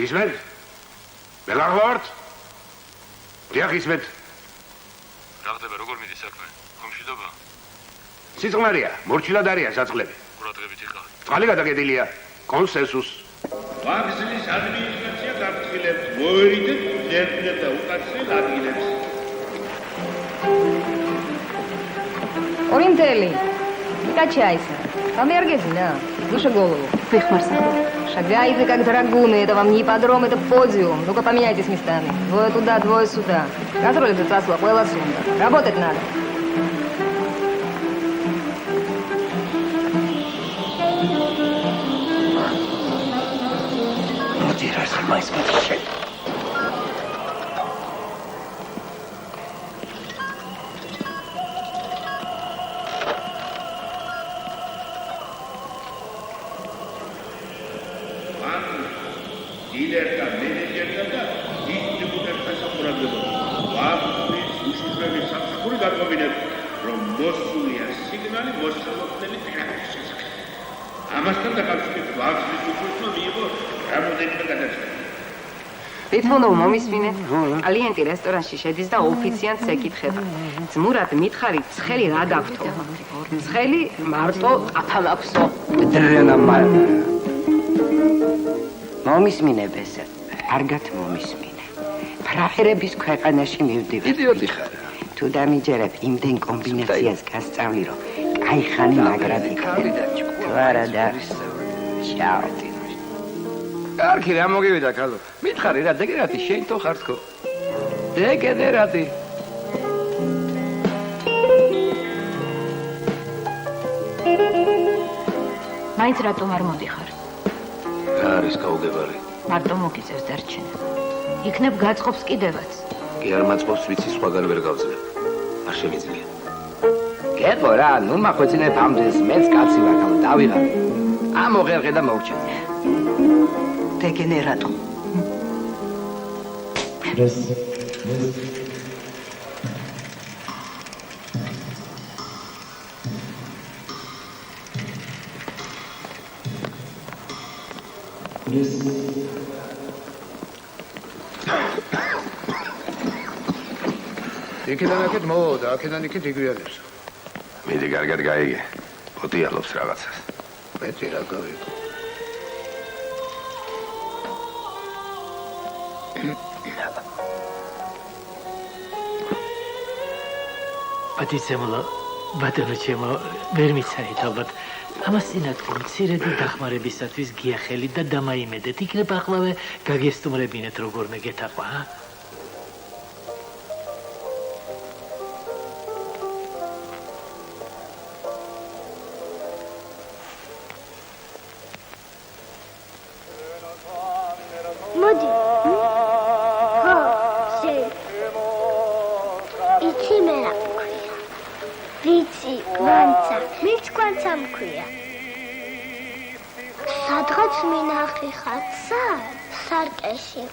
Ismet? Belagvart? Diak Ismet? Ragdeba, როგორ მიდის საქმე? ხომშვიდობა? სიწყნარია, მორჩილად არიან საწყლები. ყურადღებით იყავ. წყალი გადაგედილია, კონსენსუს. ვაგზლის ადმინისტრაცია გაფრთხილებს, მოერიდეთ ძერბნებ და უკაცრიელ ადგილებს. Orienteli, качайся. Вам яргезина, выше голову. Прихмарсаху. Шагайте, как драгуны, это вам не ипподром, это подиум. Ну-ка поменяйтесь местами. Двое туда, двое сюда. Контроль этот расслаб, сумка. Работать надо. დილერთა, მენეჯერთა და დისტრიბუტორთა საფურადებლობა. ვაგზლის უშუქრების სამსახური გაკომბინებს, რომ მოსულია სიგნალი მოსალოდნელი ტრაფიკის შესახებ. ამასთან დაკავშირებით ვაგზლის უფროსმა მიიღო რამოდენიმე გადაწყვეტილება. Ვითმოდო მომისმინეთ, კლიენტი რესტორანში შედის და ოფიციანტს ეკითხება. ძმურად მითხარი, ცხელი რა დაგვთო? ცხელი მარტო აფალაქსო. დრენა მარ. მომისმინებ ესე, კარგად მომისმინე. ფრაერების ქვეყანაში მივდივარ. იდიოტი ხარ. თუ დამიჯერებ იმდენ კომბინაციას გასწავლი, რომ კაიხანი მაგრად იქნება. თუ არა და ჩაო. კარგი, რა მოგივიდა ქალო? მითხარი რა, დეგენერატი შენ თო ხარ თქო. დეგენერატი. მაინც რატომ არ მოდიხარ? რა არის გაუგებარი? მარტო მოგიწევს დარჩენა. იქნებ გაწყობს კიდევაც. კი არ მაწყობს ვიცი, სხვაგან ვერ გავძლებ. არ შემიძლია. გეტყო რა, ნუ მახვეწინებ ამდენს, მეც კაცი ვარ, დავიღალე. ამოღერღე და მოვჩენ. დეგენერატო. იქიდან აქეთ მოვოდა, აქედან იქით იგვიანებს. მიდი კარგად გაიგე. პოტიალობს რაღაცას. მეტი რა გავიგო. Πατიცემულო, ბატონო ჩემო, ვერ მიცანით ალბათ. ამას წინათქო მცირედი დახმარებისათვის გიახელით და დამაიმედეთ. იქნებ ახლავე გაგესტუმრებინეთ როგორმე გეთახვა, ა? მოდი. ხო, შენ. იცი მე რა მქვია. ვიცი, კვანცა. მით კვანცა მქვია. სადღაც მინახი ხარ, სარკეში.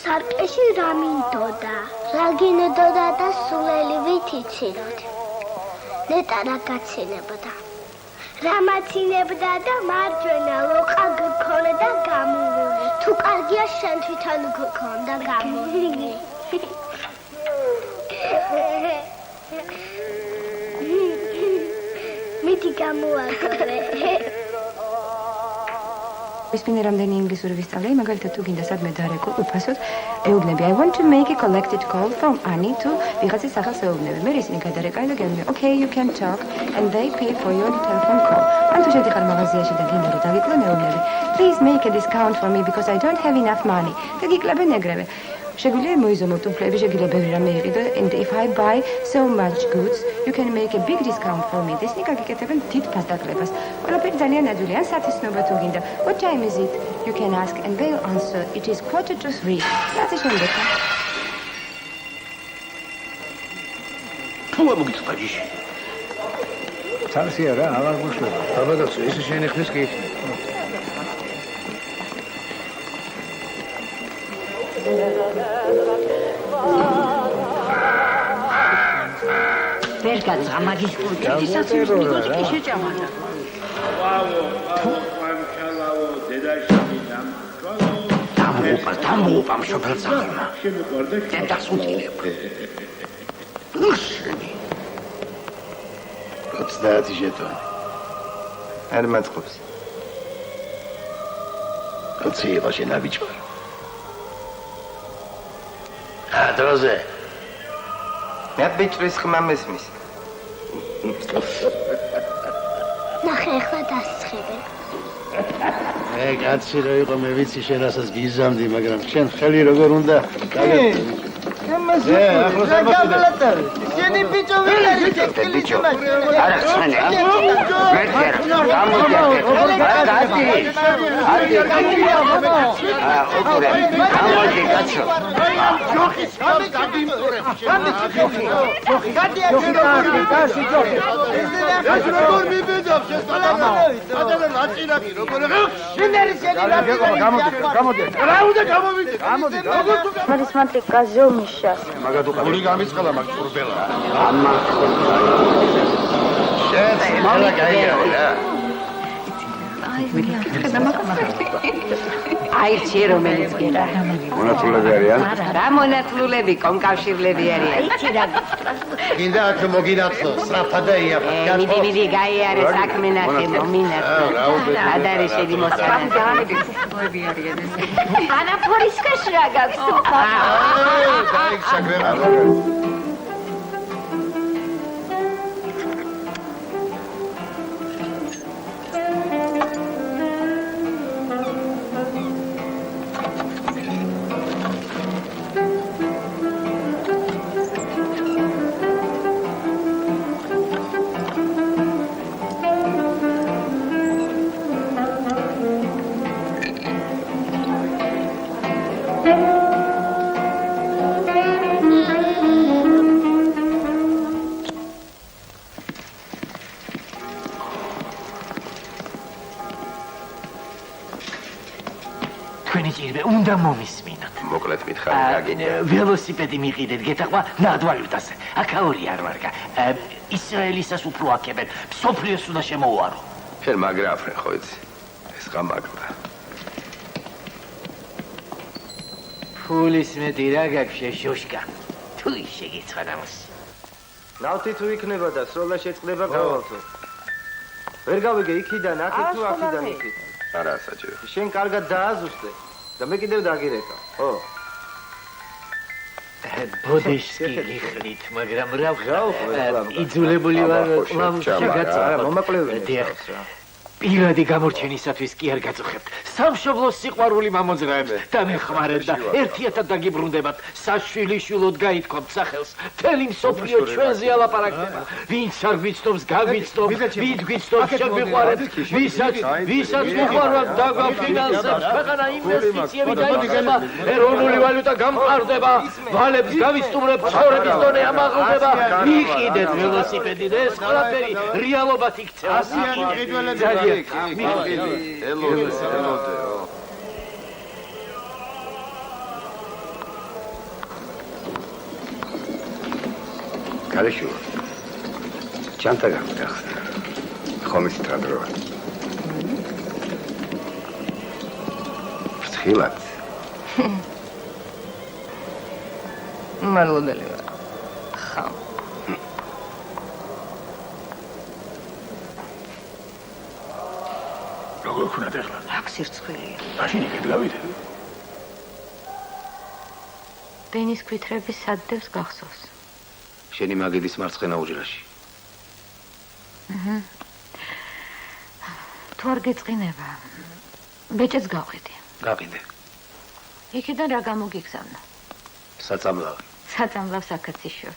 სარკეში რა მინდოდა? რა გინდოდა და სულელი ვით იცილოდი. ნეტა რა გაცინებდა. რა მაცინებდა და მარჯვენა ლოყა გქონდა გამოვული. თუ კარგია შენ თვითონ გქონდა გამოვული. მიდი გამოაგრე. ისმინე რამდენი ინგლისური ვისწავლე, მაგალითად თუ გინდა სადმე დარეკო უფასოდ ეუბნები. I want to make a collected call from Annie to ვიღაცის სახელს ეუბნები. მე ისინი გადარეკანი და გემნი. Okay, you can talk and they pay for your telephone call. ან თუ შედიხარ მაღაზიაში და გინდა რომ დაგიკლენ ეუბნები. Please make a discount for me because I don't have enough money. და გიკლებენ ეგრევე. შეგვიძლია მოიზომოთ უფლები, შეგვიძლია ბევრი რამე იყიდო and if I buy so much goods, you can make a big discount for me. ესნი გაგიკეთებენ დიდ ფასდაკლებას. ყველაფერი ძალიან ადვილი, ან სათისნობა თუ გინდა. What time is it? You can ask and they'll answer. It is 2:45. რაცი შემდეგ? თუ ამოგიწყდა ჯიში. ცალსია რა, აღარ გუშლება. საბადოც ეს შენი ხმის კი იქნება. ვერ გაძღა მაგის კურჭი საციმსნიგოთი კი შეჭამადა. ვაო, პანჩალაო, დედაშენი დამწვალო. დამოუპა მშობელ სახელმა. შემოყარდა დედას უთილებ. უშენი. 30 ჟეტონი. არ მაწყობს. კაცი იყო შენაბიჯვარ. დროზე. მე ბიჭრის ხმა მესმის. ნახე ახლა დასწრებენ. კაცი რო იყო მე ვიცი შენ რასაც გიზამდი, მაგრამ შენ ხელი როგორ უნდა გაგეთქვი. შენი ბიჭო ვერ არის ტექსტილი შემაჭრე. არა ხსენე. მეთქერ. გამოდი კაცო. ჯოხი სამი გადიმწურე. გადია ჯოხი. ეს როგორ მიბედავს ეს ადამიანა რაწინაკი როგორ შენ არის შენი რა გამოდი რა უნდა გამოვიდე გამოდი მარის მანტი გაზომიშა. მაგათ უყური გამიწყლა მაგ წურბელა ამა შენ მალა გაიგე რა აირჩიე რომელიც გერა. მონათლულები არიან? რა მონათლულები, კომკავშირლები არიან. იცი რა გინდა აქ მოგინახო, სწრაფად იაფა. მიდი გაიარე საქმე ნახე მომინახე. რა არის შენი მოსალა? უფლები არიან ეს. ანაფორისკაშ რა გაქვს? დაიქცაგრა. თქვენი ჭირვე უნდა მომისმინოთ. მოკლედ მითხარი გაგინდა. ველოსიპედი მიყიდეთ, გეთახვა ნადვალუტაზე. აქაური არ ვარგა. ისრაელისას უფრო აქებენ. სოფლიოს უნდა შემოუარო. შენ მაგრაფრე ხო იცი? ეს გამაგდა. ფულის მეტი რა გაქვს შოშკა. თუ შეგეცხადა მას. ნავთი თუ იქნება და სროლა შეწყდება გავალთო. ვერ გავიგე იქიდან აქეთ თუ აქედან იქით. არა საჭირო. შენ კარგად დააზუსტე და მე კიდევ დაგირეკა. ხო. ბოდიშკი გიხლით, მაგრამ რა იძულებული ვარ კლავ შეგაცა. არა, მომაკლევია. პირადი გამორჩენისათვის კი არ გაწუხებთ. სამშობლოს სიყვარული მამოძრავებს და მეხმარეთ და ერთიათად დაგიბრუნდებათ. საშვილიშვილოდ გაითქვამთ სახელს. მთელი მსოფლიო ჩვენზე ალაპარაკდება. ვინც არ გვიცნობს, გაგვიცნობ, ვით გვიცნობს, შეგვიყვარეთ. ვისაც მიყვარვათ დაგვაფინანსებს, ქვეყანა ინვესტიციები დაიწყება, ეროვნული ვალუტა გამყარდება, ვალებს გავისტუმრებ, ცხოვრების დონე ამაღლდება. იყიდეთ ველოსიპედი და ეს ყველაფერი რეალობად იქცევა. ქალიშვილო ჩანთა გამგახსნა. ხომ ისეთ რა დროა? ფრთხილად. მადლობელი ვარ. ხა. როგორ ხუნად ახლა? აქ სირცხვილია. მაშინ იქეთ გავიდე. ბენის ქვითრების სადდევს გახსოვს. შენი მაგიდის მარცხენა უჯრაში. თუ არ გეწყინება, ბეჭედს გავყიდე. გაყიდე. იქიდან რა გამოგიგზავნა? საწამლავი. საწამლავს აქაც იშოვ.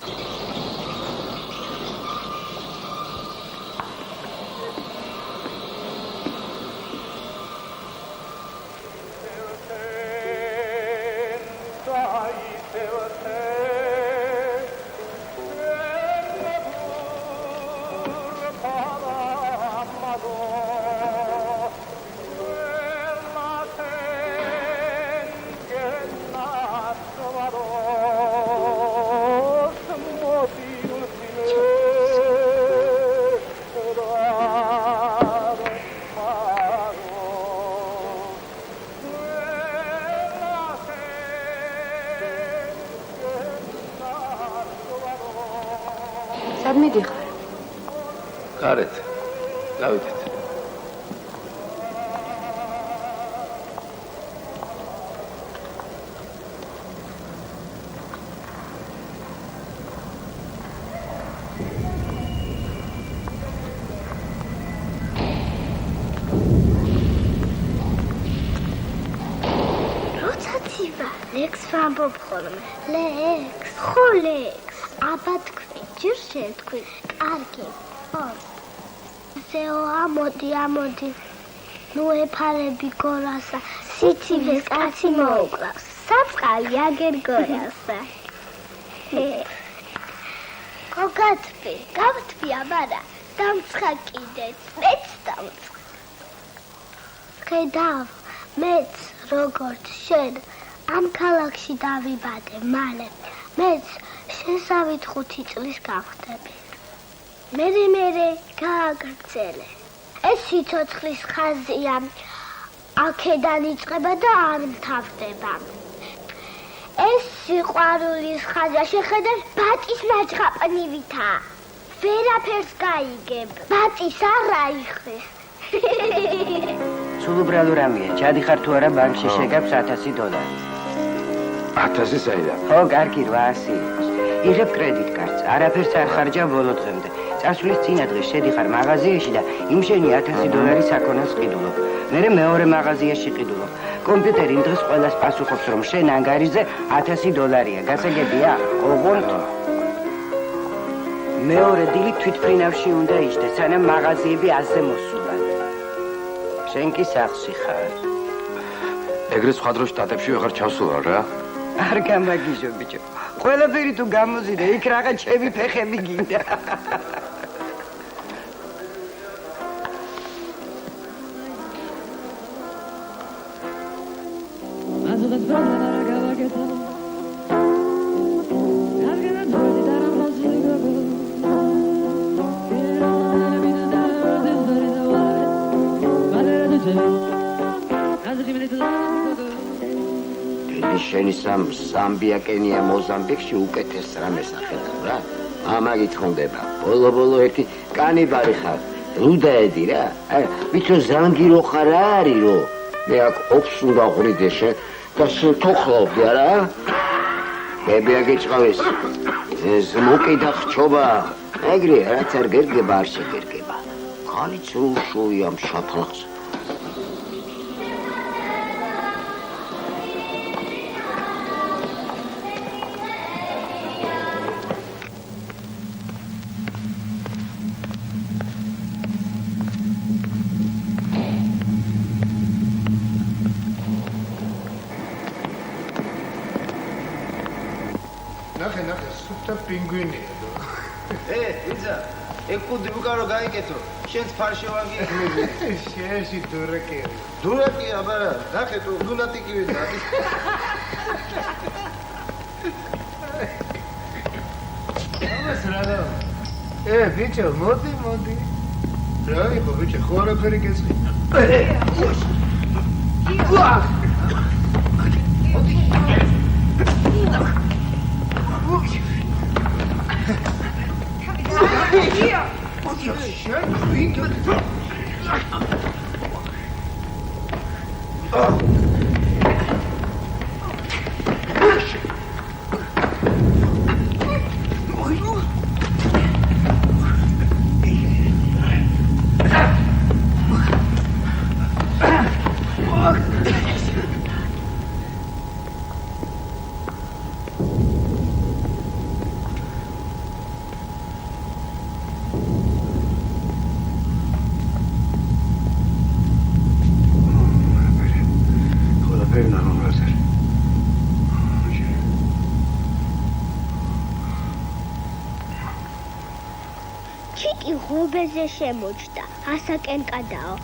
სად მიდიხარ? გარეთ. გავიდეთ. ლექს ვამბობ ხოლმე. ლექს, ხო ლექს. აბა თქვი, ჯერ შეთქვი. კარგი. ხო. ზეო ამოდი. ნუ ეფარები გორასა. სიცივეს კაცი მოუკლავს. საწყალი აგერ გორასა. გოგათვი, გავთვი აბარა. დამცხა კიდეც. მეც დამცხა. ხედავ, მეც როგორც შენ ამ ქალაქში დავიბადე მალე. მეც შესავით 5 წლის გავხდები. მერე გააგრძელე. ეს სიცოცხლის ხაზია. აქედან იწყება და არ მთავრდება. ეს სიყვარულის ხაზია შეხედავს ბატის ნაჭყაპნივითა. ვერაფერს გაიგებ. ბატის არ აიხეს. სულ უბრალო რამეა. ჩადიხარ თუ არა ბანკში შეგაქვს $1000. 1000 საიდან? ხო, კარგი 800 იყოს. იღებ კრედიტ კარტს, არაფერს არ ხარჯავ ბოლო დღემდე. წასვლის წინა დღეს შედიხარ მაღაზიაში და იმ შენი $1000 საქონელს ყიდულობ. მერე მეორე მაღაზიაში ყიდულობ. კომპიუტერი იმ დღეს ყველას პასუხობს, რომ შენ ანგარიზე $1000-ია. გასაგებია? ოღონდ მეორე დილით თვითფრინავში უნდა იჯდე, სანამ მაღაზიები ასზე მოსულან. შენ კი სახლში ხარ. ეგრე სხვა დროს შტატებში ვეღარ ჩავსულა რა. არ გამაგიჟო ბიჭო. ყველაფერი თუ გამოზიდე, იქ რაღაც ჩემი ფეხები გინდა. შენი სამბია კენია მოზამბიკში უკეთეს რამეს ახედავ რა. ამაგით ხონდება. ბოლო ერთი კანიბალი ხარ. რუდაედი რა. ვიცო ზანგირო ხარ რა არის რო. მე აქ ოფს უნდა ღვრიდე შენ და შენ თოხლავდი არა? მებია გიჭყავის. ეს მოკიდა ხჩობა. ეგრე რაც არ გერგება არ შეგერგება. ხალიც რუშოი ამ შათლახს. ნახე, სუფთა პინგვინია. ვიცა, ეგ კუდი უკარო გაიკეთო. შენს ფარში ვაგიე. შეში დურაკია. დურაკია, აბარა, ნახე თუ ლუნატიკი ვიდა. ამას რა და? ბიჭო, მოდი. რა იყო, ბიჭო, ხო არაფერი გეწყი. ჩიტი ღობეზე შემოჭდა, ასაკენ კადაო.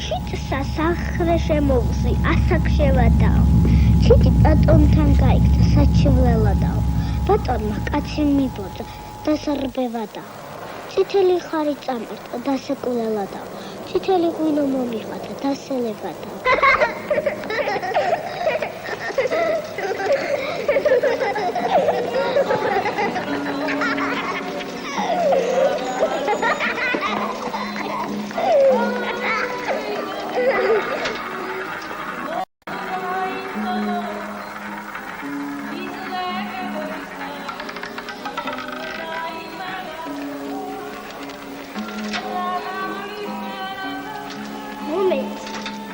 ჩიტსა სახრე შემოუსი, ასაკ შევადაო. ჩიტი ბატონთან გაიქცა, საჩივლელადაო. ბატონმა კაცი მიბოძა, დასარბევადაო. წითელი ხარი წამართა, დასეკულელადაო. წითელი ღვინო მომიხადა, დასელებადაო.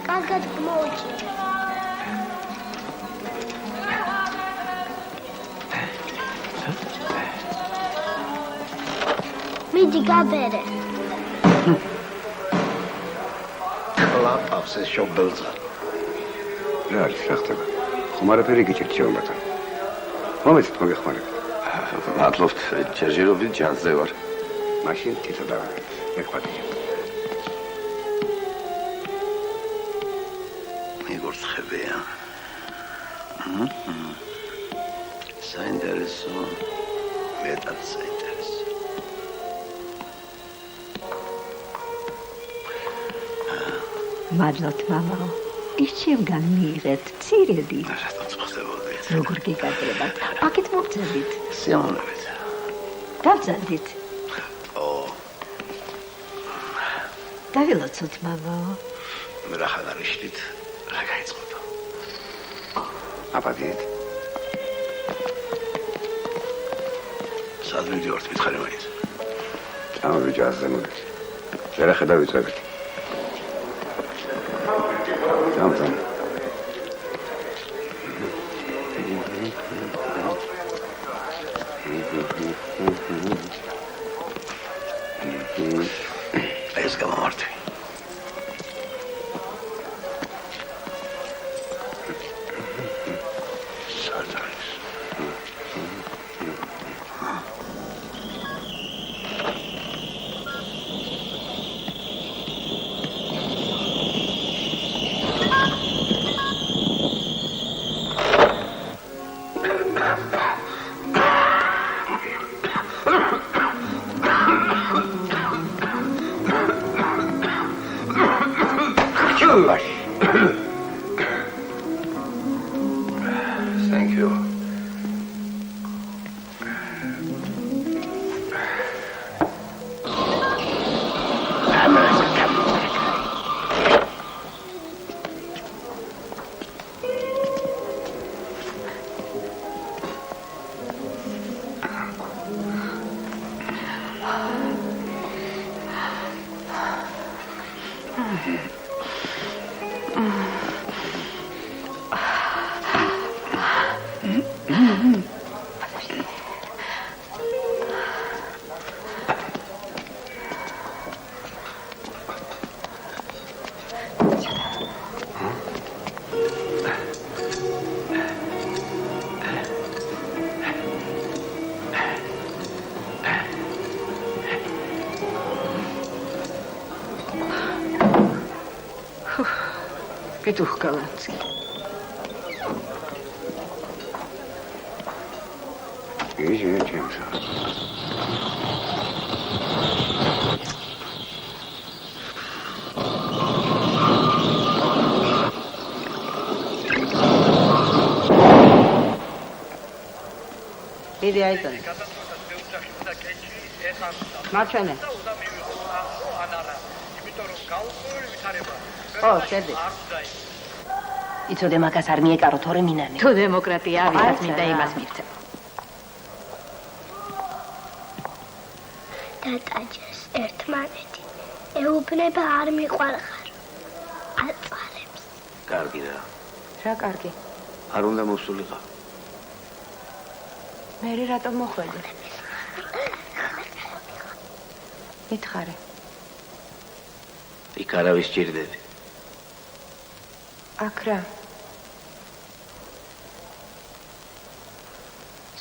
კარგად გმოუჭირე. მიდი გაბერე. კლაპავს ეს შობელძა. რა არის რა ხდება? ხომ არაფერი გიჭირთ შეუმატა. მომეცით მოგეხმარებით. მადლობთ, ჯერჯერობით ჯანზე ვარ. მაშინ თვითონ და მეკватია. მიგორცხებია. საინტერესო. მეტად საინტერესო. მადლობთ, მამაო. ისჩევგან მიიღეთ ცირედი. რატომ წახდებოდით? როგორ გიკადრებათ? აქეთ მოგწადით. სიამოვნებით. დავწადით. ო. დავილოცოთ, მამაო. რა ხანარიშით? რა გაიწყოთ? აბადით. სად მივდივართ მითხარი მაინც? წამოვიჯ აზზე მოდი. ვერა ხედავ ვიწევით. Tamam. Es que muerte. Thank you. Петух голландский. Извините. დიდი აიტანე. მარჩენე. ო, შედი. იცოდე მაგას არ მიეკარო თორე მინანი. თუ დემოკრატია ვიღაც მინდა იმას მიქცე. დატაჯეს ერთმანეთი. ეუბნება არ მიყვარხარ. აწარებს. კარგი რა. რა კარგი. არ უნდა მოსულიყო. მე რატომ მოხვედი? მითხარე. იქ არავის ჭირდები. აქ რა.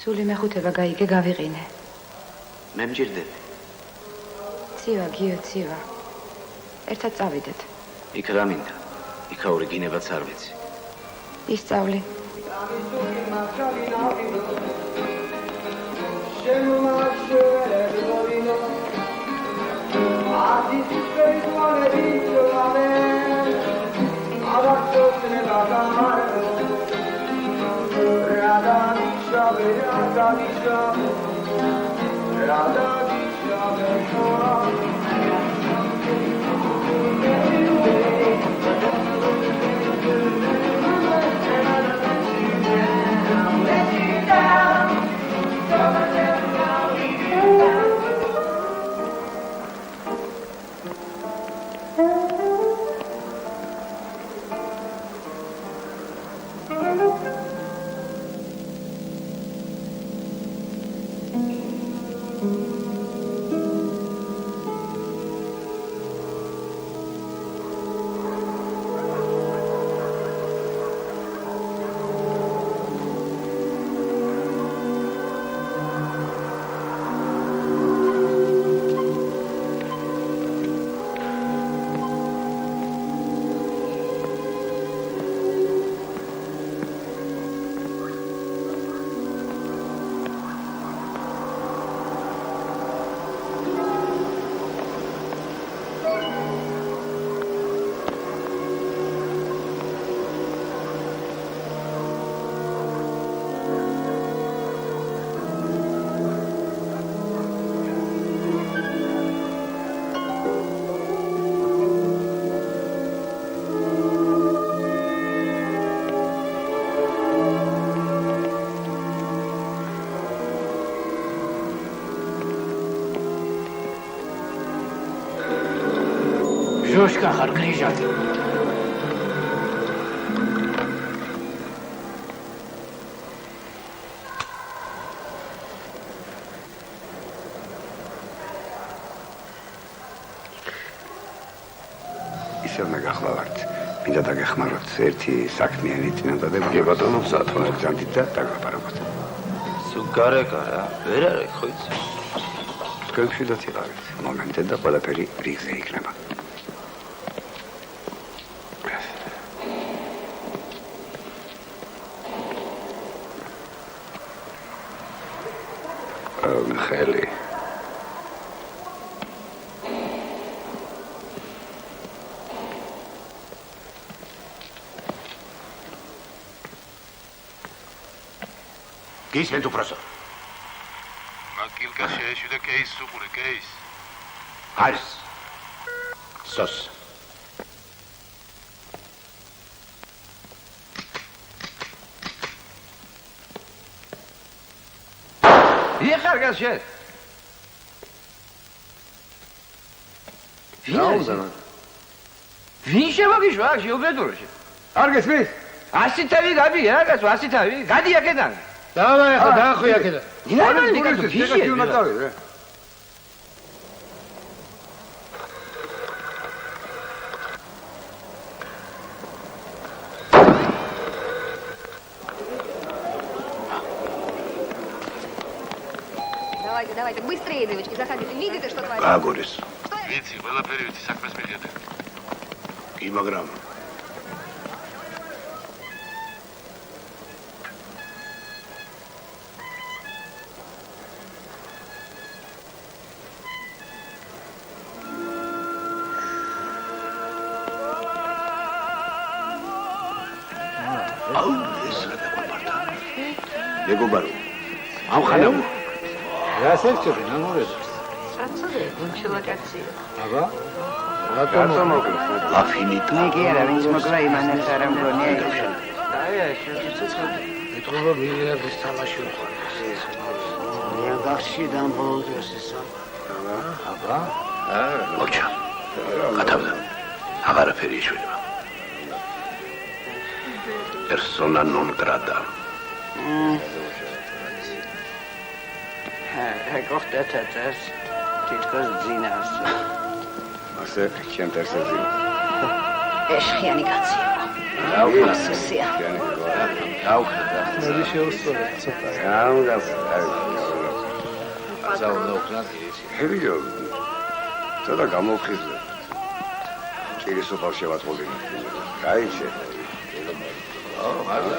სული მეხუთება გაიგე გავიყინე. მე მჭირდები. ცივა, გიო, ცივა. ერთად წავიდეთ. იქ რა მინდა? იქაური გინებაც არ ვიცი. ისწავლი. Жёшка ხარ გრიჟატი. ისევ მეგახლავართ. მინდა დაგეხმაროთ ერთი საქმიანი წინადადება. კი ბატონო, საათო. მოგზავნით და დაგლაპარაკოთ. სუგარეკა რა. ვერ არის ხო იცი? თქვენ მშვიდად იყავით. მომენტე და ყველაფერი რიგზე იქნება. ხელი. გისმენთ უბრალოდ. მაგილკა შეეშვიდა კეისს უყურე, კეის. არის. სოს. იხარგას შენ. ვინ შემოგიშვა აქ შეუბედურში? არ გესმის? 100 თავი გადი რა კაცო 100 თავი? გადი აქედან. დავაი ახლა დაახვი აქედან. დინაიმალი კაცო გიშე. Давайте, быстрее, девочки, заходите. Видите, что творится? გაგორის. ვიცი, ყველაფერი ვიცი, საქმეს მიხედე. კი, მაგრამ მეგობარო. ამხანაგო. რა შევწები ნამორეზე? საწოლე, გუნჩილა კაცია. აბა? რატომ მოგიხსნა? აფინიტა. მე კი არა, ვინც მოგლა იმანებს არ ამგონია. აი, ეთქობა ბილიარდის თამაში უყურე. მე გახში დამბოლოს ესა. აბა? მოჩა. გათავდა. აღარაფერი ეშველება. persona non grata. გოხტეთეთეს თითქოს ძინავს. ასე ჩემთვის ეძინა. ეშხიანი კაცია. სუსია. დაუხდა. მე შეუსწავლე ცოტა. აზავნო ქნაზი. ჰევიო. ცოტა გამოვხიზლე. ჭირის უხალ შევაწყვეტინე. გაიჩე. მართლა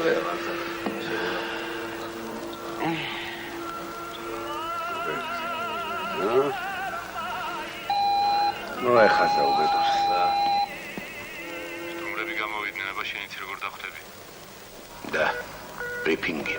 ნუ ეხაზა უბედოს. სტუმრები გამოვიდნენ, აბა შენ იცი როგორ დახვდები? და ბრიფინგი.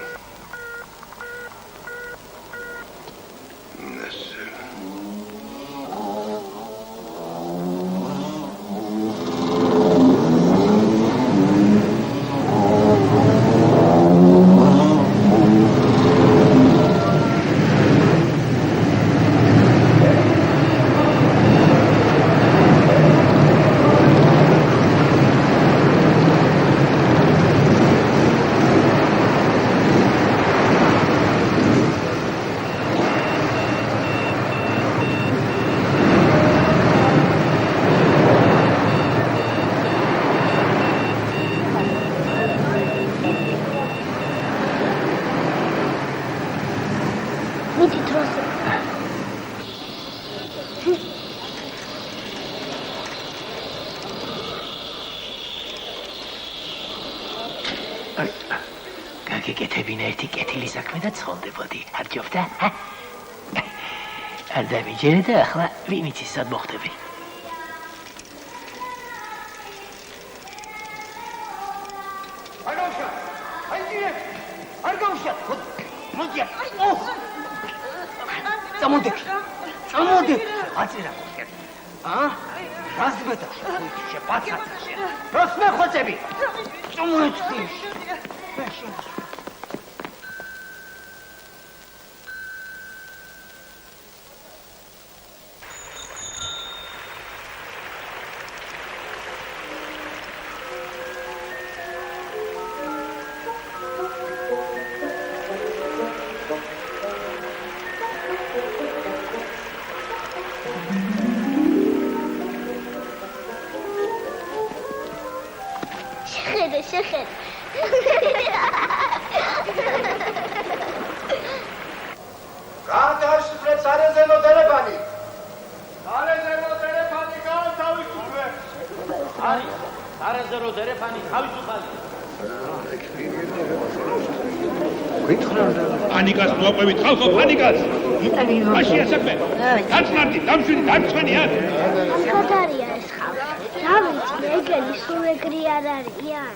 მიდი დროზე. გაგეკეთებინა ერთი კეთილი საქმე და ცხონდებოდი. არ ჯობდა? არ დამიჯერე და ახლა ვინ იცის სად მოხდები? წამოდი. აწირა. რას მეტა? შეპაცაცა. რას მეხოცები? წამოეცდი. შეხედე. გათავისუფლეთ სარეზერვო ტელეფონი. სარეზერვო ტელეფონი გათავისუფლეთ. არის სარეზერვო ტელეფონი თავისუფალი. პანიკას მოაყვებით, ხალხო, პანიკას! მაშია საქმე. დაწნარდი, დამშვიდი, დამცვენია. სად არის ეს ხალხი? რა ვიცი, ეგენი სულ ეგრე არ არიან.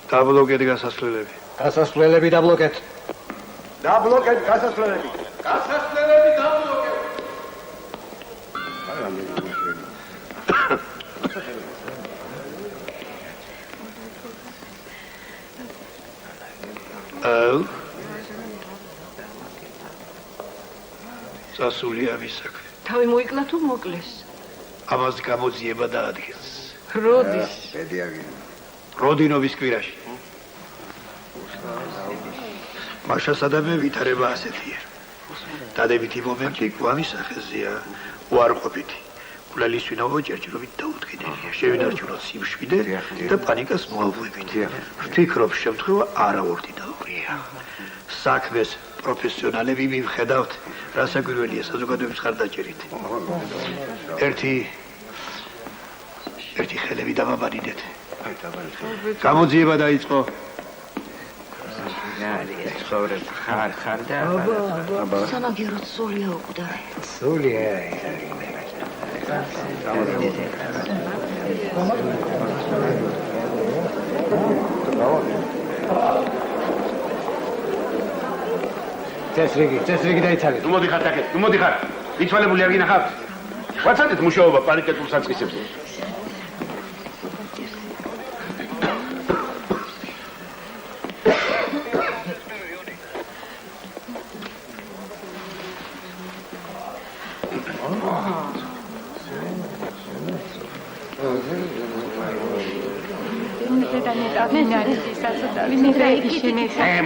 დაბლოკეთ გასასვლელები. გასასვლელები დაბლოკეთ. დაბლოკეთ გასასვლელები. გასასვლელები დაბლოკეთ. წასული ამის საქმე. თავი მოიკლა თუ მოკლეს? ამას გამოძიება დაადგეს. როდის? როდინოვის კვირაში. მაშასა და მე ვითარება ასეთია. დადებითი მომენტი კვამის სახეზეა, უარყოფითი. კვლელის ვინაობა ჯერჯერობით დაუდგენელია. შევინარჩუნოთ სიმშვიდე და პანიკას მოავღვებით. ვფიქრობ, შემთხვევა არაორდინალურია. საქმეს პროფესიონალები მივხედავთ, რა საკვირველია საზოგადოების ხარდაჭერით. ერთი ხელები დამაბანინეთ. გამოძიება დაიწყო. ცხოვრებ ხარ და სამაგიეროდ სულია უკვდავი. სულია. წესრიგი დაიცალეთ. თუ მოდიხარ აქეთ, თუ მოდიხარ. იცვალებული არ გინახავთ? ვაცადეთ მუშაობა პარიკეტულ საწყისებზე.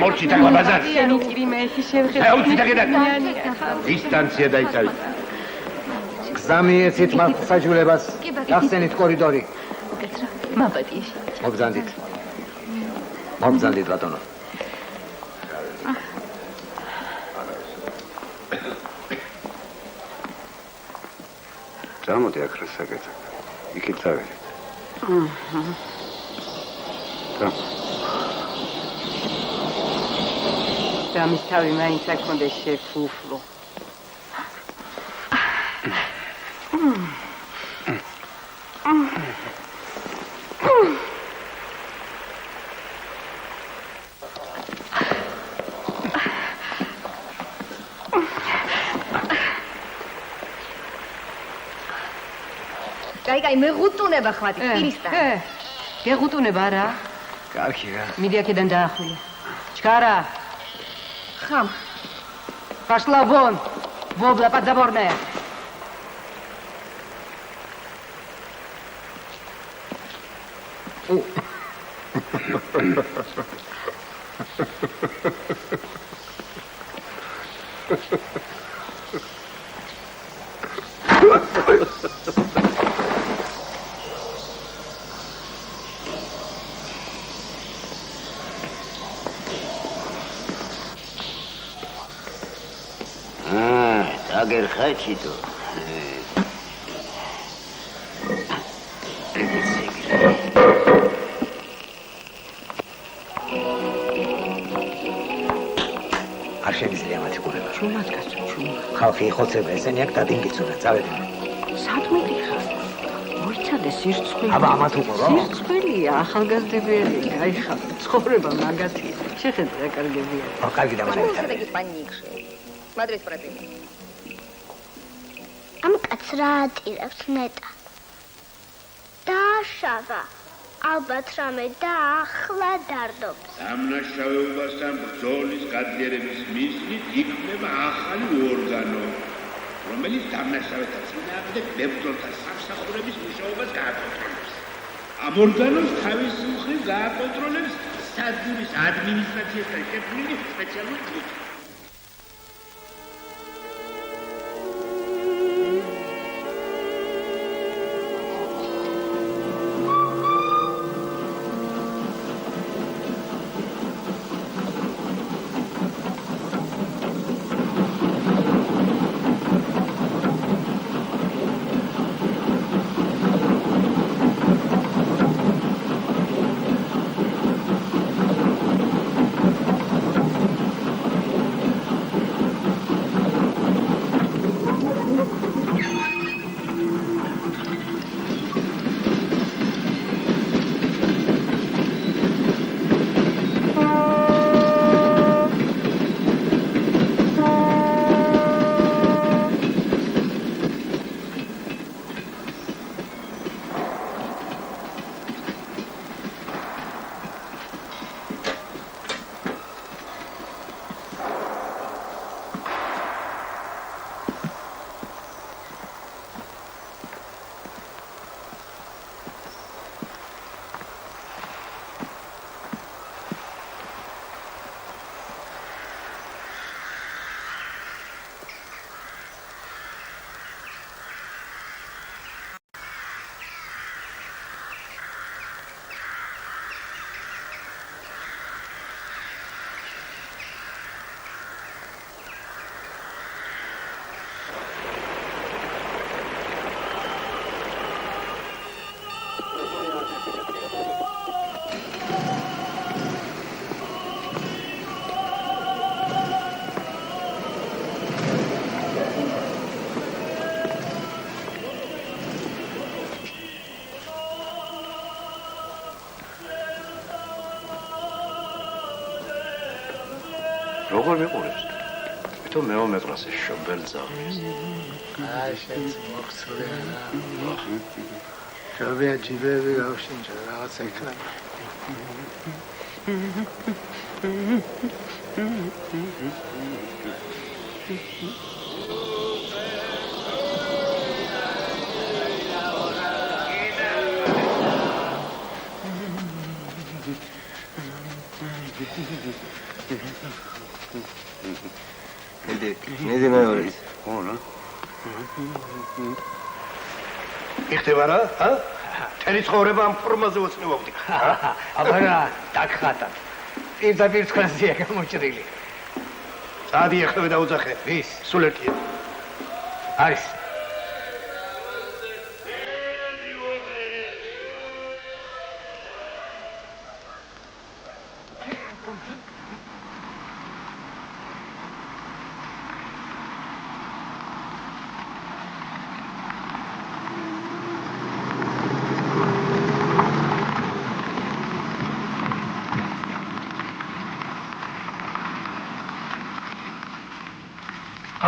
მორჩი თაგვაბაზარ. აუჩი დაგედა. დისტანცია დაიცავით. გზამიეცით მათ საჯულებას. გახსენით კორიდორი. მაპატიში. მოგზანდით ბატონო. წამოდი აქ რა საკეთე. იქით წავიდეთ. დამის თავი მაინც აქ უნდა შეფუფლო. კაი, მეღუტუნება ხვადი, პირისთან. გეღუტუნება რა? კარგი რა. მიდი აქედან დაახვლია. ჩქარა. ხამ. Пошла вон. Вобла подзаборная. აგერ ხაჩიტო. არ შეიძლება მათი კურება. ჩუმად კაცო, ჩუმად. ხალხი იხოცება, ესენი აქ დადინგიცუნა, წავედნენ. სათმეტი ხარ. მოიცადე სირცხვილი. აბა ამათ უყურო. სირცხვილია, ახალგაზრდები, გაიხარ. ცხოვრება მაგათია. შეხედე რა კარგებია. კარგი დამანებია. Смотреть противник. ამ კაცს რა ატირებს ნეტა? დააშავა. ალბათ რამე დაახლა დარდობს. დამნაშავეობასთან ბრძოლის გაძლიერების მიზნით იქმნება ახალი ორგანო, რომელიც დამნაშავეთა წინააღმდეგ მებრძოლთა სამსახურების მუშაობას გააკონტროლებს. ამ ორგანოს თავისი მხრივ გააკონტროლებს საძმის ადმინისტრაციასთან შექმნილი სპეციალური ჯგუფი. როგორ მიყურებს? თუ მეომეყრას შობელ ძაღლს. აი შენც მოხსრე არა. შობია ჯიბები გავშინჯა რაღაც ექნება. ნედი მეორის. ონა. იხდება რა? თელი ცხოვრება ამ ფორმაზე უცნაური. აბარა, დაგხატა. პირდაპირ თქვენზეა გამოჭრილი. სადი ეხება დაუძახე. ვის? სულ ერთია. არის.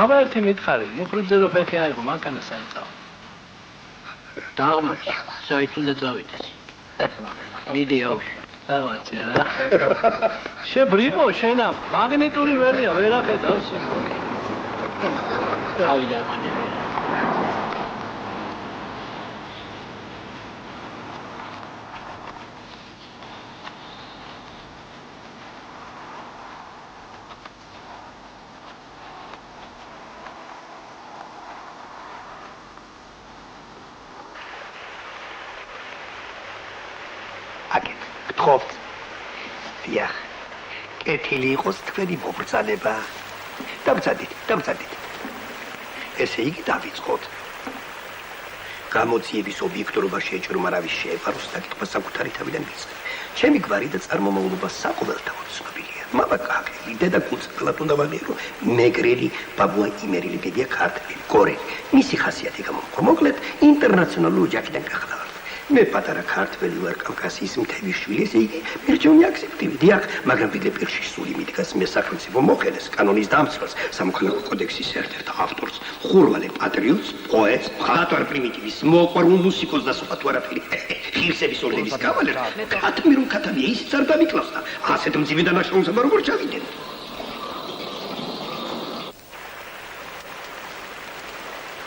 აბა ერთი მითხარი, მუხრებზე რო ფეხი აიღო, მანქანა საერთოდ. დაღმართ, საერთოდ დავიდეს. მიდიო. დავაჭე რა. შებრიყო შენა, მაგნიტური ველია, ვერ ახედავს სიმბოლი. ავიდა მანე. გთხოვთ. დიახ. კეთილი იყოს თქვენი მობრძანება. დამწადით. ესე იგი დავიწყოთ. გამოძიების ობიექტურობა შეეჭრომ არავის შეეპაროს საკითხმა საკუთარი თავიდან მიწყე. ჩემი გვარი და წარმომავლობა საყოველთაოდ ცნობილია. მამა კაკელი, დედა კუწელად უნდა ვაღიარო, მეგრელი, ბაბუა იმერილი, ბებია ქართველი, კორელი. მისი ხასიათი გამომხო. მოკლედ, ინტერნაციონალური ოჯახიდან გახდა. მე პატარა ქართველი ვარ, კავკასიის მთების შვილი, ესე იგი მერჩევნი აქტივი. დიახ, მაგრამ ვიდრე პირში სული მიდგას მე სახელმწიფო მოხელეს, კანონის დამცველს, სამოქალაქო კოდექსის ერთ-ერთ ავტორს, ხურვალე პატრიოტს, პოეტს, მხატვარ პრიმიტივის, მოყვარულ მუსიკოს და სხვა თუ არაფერი. ღირსების ორდენის კავალერს, კათმირულ კათამია ისიც არ დამიკლავს და ასეთ მძიმე დანაშაულს როგორ ჩავიდენ?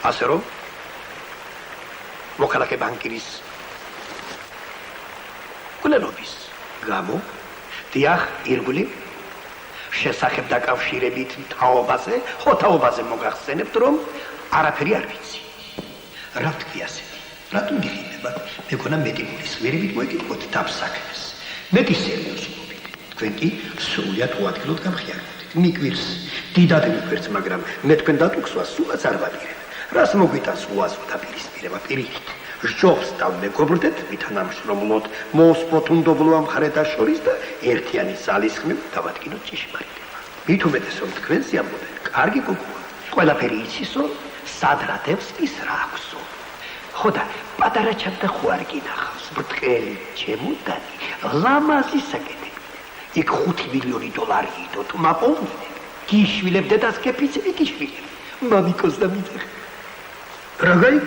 ასე რომ მოქალაქე ბანკირის გულენობის გამო დიახ ირგვლი შესახებ დაკავშირებით თაობაზე მოგახსენებთ რომ არაფერი არ ვიცი რა ვთქვი ასეთი რატომ გიხილება მეგონა მეტი გულის ვერებით მოეკითხოთ დაფსაქმეს მეტი სერიოზულობით თქვენ კი სრულიად უადგილოდ გამხიარებთ მიკვირს დიდად მიკვირს მაგრამ მე თქვენ დატუქსვას სულაც არ ვაპირებ რას მოგვიტანს უაზრო დაპირისპირება პირიქით ჟობს და მეგობრდეთ ვითანამშრომლოთ მოსპოთ უნდობლო ამ მხარეთა შორის და ერთიანი ძალისხმევ დავადგინოთ ჭიშმარიტება მით უმეტეს რომ თქვენ სიამბობენ კარგი გოგოა ყველაფერი იცის რომ სად რა დევსის რა აქვსო ხო და პატარა ჩანდა ხო არ გინახავს ბრტყელი ჩემუდანი ლამაზი საკეთები იქ 5 მილიონი დოლარი იდო თუ მაპოვნინებ გიშვილებ დედას კეფიცები გიშვილებ მამიკოს და მიდეხ რაგაი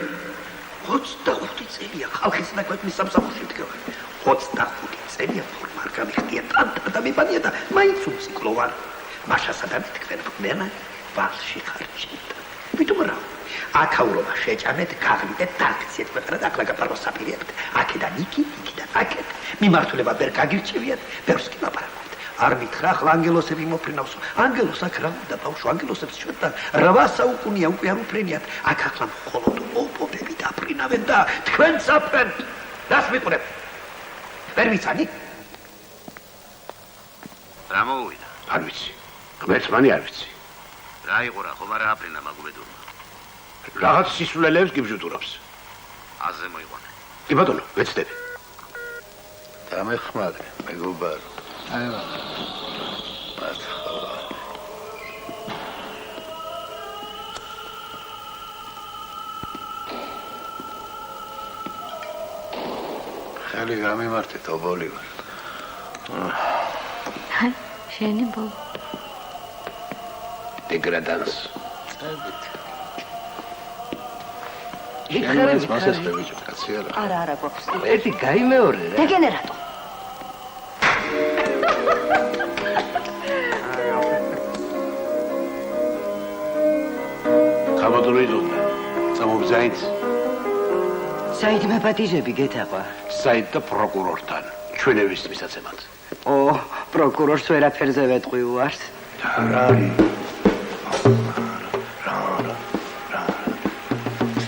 25 წელია ხალხის და ქვეყნის სამსახურში მდგება 25 წელია ფორმა არ გამიხდია ტანტა და მებანია და მაინც უციკლო ვარ მაშასა და თქვენ მერა ვალში ხარჩით ვიტომ რა აქაურობა შეჭამეთ გაღლიდეთ დაქციეთ ქვეყანა და აქლა გაპაროსაპირებთ აქედან იქიდან აქეთ მიმართულება ვერ გაგირჩევიათ ვერს კი ლაპარაკობთ არ მითხრა ახლა ანგელოსები მოფრინავსო ანგელოს აქ რა უნდა ბავშვო ანგელოსებს ჩვენთან 8 საუკუნეა უკვე არ უფრენიათ აქ ახლა მხოლოდ ოპოპები დაფრინავენ და თქვენ საფრენთ რას მიყურებ ვერ ვიცანი რა მოუვიდა არ ვიცი ღმერთმანი არ ვიცი რა იყო რა ხომ არა აფრინა მაგუბედურმა რაღაც სისულელეებს გიბჟუტურობს აზე მოიყვანე კი ბატონო ვეცდები დამეხმარე მეგობარო აივა ხელი გამიმართეთ ობოლი ვარ აი შენი ბოლო დეგრადანს. იხარებს მასესწრე ბიჭო, კაცი არა. არა გვაქვს. ერთი გაიმეორე რა. დეგენერატო. გამოდროიდონა. წამობზაინც. საით მეპატიჟები გეთაყვა? საით და პროკურორთან. ჩვენების მისაცემად. ო, პროკურორს ვერაფერზე ვეტყვი უარს. რა არის?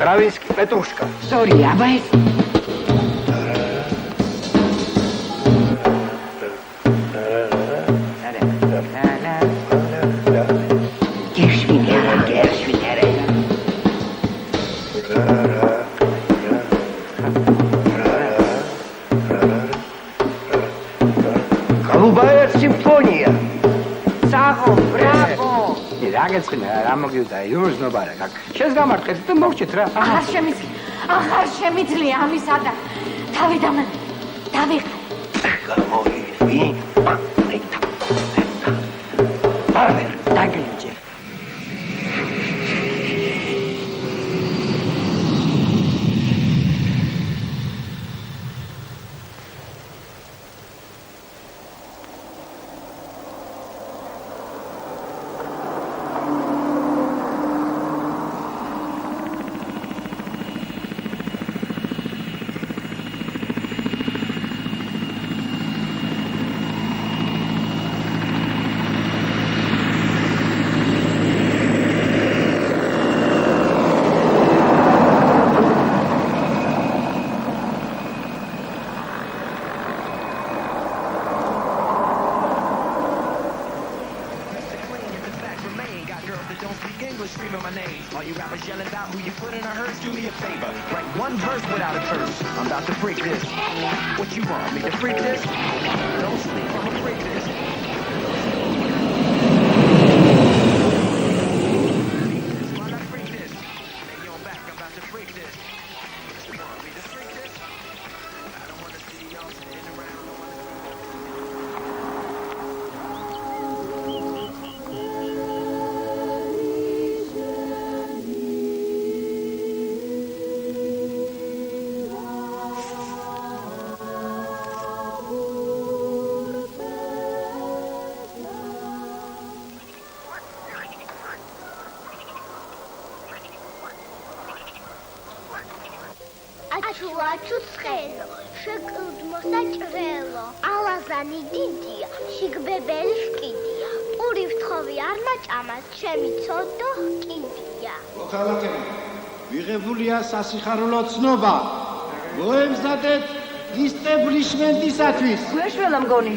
Stravinsky, Petrushka. Sorry, აბა ეს Голубая симфония. საღო, ბრავო. რა გეცხინა, რა მოგივდა, იურს ნობარა, გაკ. შენს გამარტყეთ და მოვჭით რა. აღარ შემიძლია ამისა და თავი დავიღე. გამოირი. დაგეჯე. აჩუ ცხელო, შეკრუდმოსა ჭრელო, ალაზანი დიდია, შიგბებელი შკიდია, პური ვთხოვი არ მაჭამას, ჩემი ცოდო კიდია. მოქალაქეები, მიღებულია სასიხარულო ცნობა. მოემზადეთ ისტებლიშმენტისათვის. მეშველა მგონი.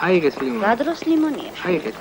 აიგეთ ლიმონი. რა დროს ლიმონია? აიგეთ.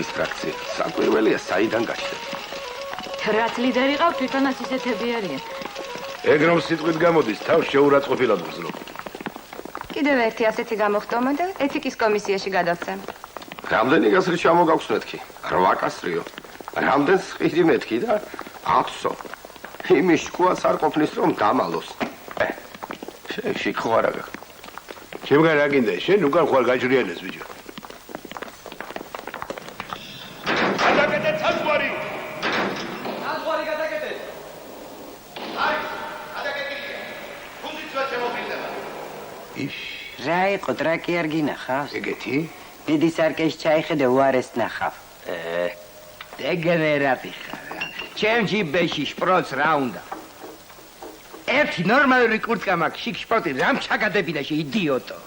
დისტრაქცია. საკვირველია, საიდან გაჩნდა. რაც ლიდერი ყავ, თვითონაც ისეთები არიან. ეგ რომ სიტყვით გამოდის, თავს შეურაცხყოფილად ვგზნო. კიდევ ერთი ასეთი გამოხდომა და ეთიკის კომისიაში გადავცემ. რამდენი გასრი ჩამოგაქვს მეთქი? 8 კასრიო. რამდენს ხიდი მეთქი და 8-ო. იმის შკუას არ ყოფნის რომ დამალოს. შიქო არა გა. ჩემგან რა გინდა? შენ უკან ხوار გაჭრიელეს ბიჭო. გადაკეთე საზღვარი. საზღვარი გადაკეთე. აი, გადაკეთილია. ფუნქცია შემოფრინდება. ის რა იყო ტრაკი არ გინახავს? ეგეთი? დიდი სარკეში ჩაიხედე უარეს ნახავ. დეგენერატი ხარ. ჩემ ჯიბეში შპროც რა უნდა? ერთი ნორმალური კურტკა მაქვს, შიქ შპროტი რამ ჩაგადებინაში იდიოტო.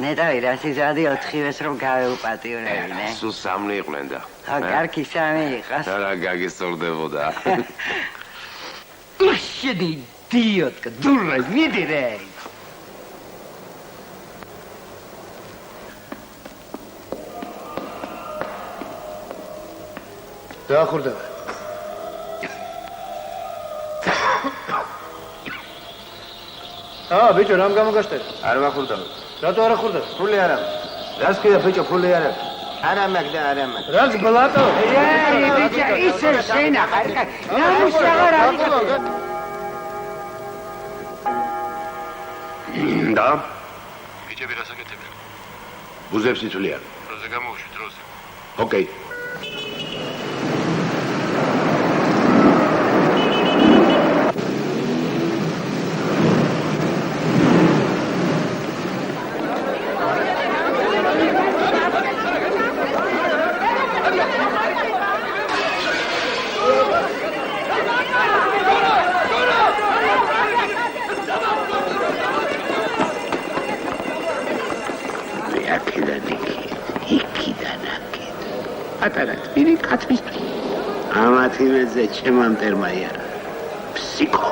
ნეტავი რა სიზადი 4-ვეს რომ გავეუპატიურებინე. სულ 3 იყვნენ და. კარგი 3 იყას. რა გაგისწორდებოდა. შენ იდიოტკა, დურა მიდი რე. დაახურდება. ბიჭო, რამ გამოგაშტერე? არ ვახურდება. რატო არ ახურდება? ფული არა. რას ქვია ბიჭო, ფული არა. არა მაქვს და არა მაქვს. რაც ბლატო? ბიჭო, ისე შენა, ხარკა. ნამუსი აღარ არის. და ბიჭები რას აკეთებენ? ბუზებს იწვლიან. დროზე გამოვშვი, დროზე. ოკეი. პატარა კაცის ამათივეზე ჩემამტერმა იარა ფსიქო